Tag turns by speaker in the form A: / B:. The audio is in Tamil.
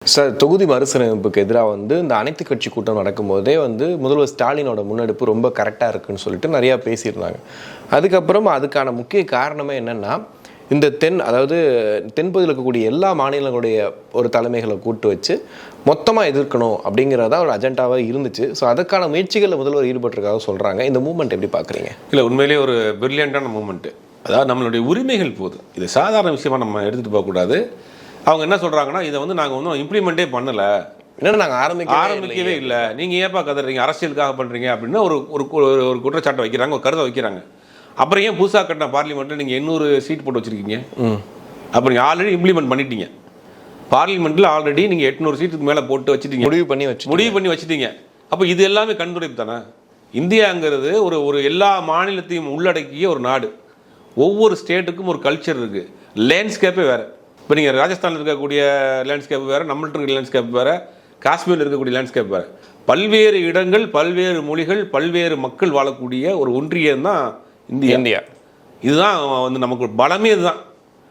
A: சார், தொகுதி மறுசீரமைப்புக்கு எதிராக இந்த அனைத்து கட்சி கூட்டம் நடக்கும்போதே முதல்வர் ஸ்டாலினோட முன்னெடுப்பு ரொம்ப கரெக்டாக இருக்குன்னு சொல்லிட்டு நிறையா பேசியிருந்தாங்க. அதுக்கப்புறம் அதுக்கான முக்கிய காரணமே என்னென்னா, இந்த அதாவது தென்பகுதியில் இருக்கக்கூடிய எல்லா மாநிலங்களுடைய ஒரு தலைமைகளை கூட்டு வச்சு மொத்தமாக எதிர்க்கணும் அப்படிங்கிறதா ஒரு அஜெண்டாவாக இருந்துச்சு. ஸோ அதுக்கான முயற்சிகளில் முதல்வர் ஈடுபட்டிருக்காக சொல்கிறாங்க. இந்த மூவ்மெண்ட் எப்படி பார்க்குறீங்க?
B: இல்லை, உண்மையிலேயே ஒரு பிரில்லியண்டான மூவ்மெண்ட்டு. அதாவது நம்மளுடைய உரிமைகள் போகுது, இது சாதாரண விஷயமா நம்ம எடுத்துகிட்டு போகக்கூடாது. அவங்க என்ன சொல்கிறாங்கன்னா, இதை நாங்கள் இம்ப்ளிமெண்ட்டே பண்ணலை,
A: என்னென்னா நாங்கள்
B: ஆரம்பிக்கவே இல்லை, நீங்கள் ஏப்பா கதறீங்க, அரசியலுக்காக பண்ணுறீங்க அப்படின்னு ஒரு குற்றச்சாட்டை வைக்கிறாங்க, ஒரு கருத்தை வைக்கிறாங்க. அப்புறம் ஏன் புதுசாக கட்டின பார்லிமெண்ட்டில் நீங்கள் 800 சீட் போட்டு வச்சுருக்கீங்க? அப்புறம் நீங்கள் ஆல்ரெடி இம்ப்ளிமெண்ட் பண்ணிட்டீங்க. பார்லிமெண்ட்டில் ஆல்ரெடி நீங்கள் 800 சீட்டுக்கு மேலே போட்டு வச்சுட்டீங்க, முடிவு பண்ணி வச்சுட்டீங்க. அப்போ இது எல்லாமே கண்துடைப்பு தானே? இந்தியாங்கிறது ஒரு எல்லா மாநிலத்தையும் உள்ளடக்கிய ஒரு நாடு. ஒவ்வொரு ஸ்டேட்டுக்கும் ஒரு கல்ச்சர் இருக்குது, லேண்ட்ஸ்கேப்பே வேறு. இப்போ நீங்கள் ராஜஸ்தானில் இருக்கக்கூடிய லேண்ட்ஸ்கேப் வேறு, நம்மள்ட்ட இருக்கிற லேண்ட்ஸ்கேப் வேறு, காஷ்மீரில் இருக்கக்கூடிய லேண்ட்ஸ்கேப் வேறு. பல்வேறு இடங்கள், பல்வேறு மொழிகள், பல்வேறு மக்கள் வாழக்கூடிய ஒரு ஒன்றியம் தான் இந்தியா. இதுதான் நமக்கு பலமே இதுதான்.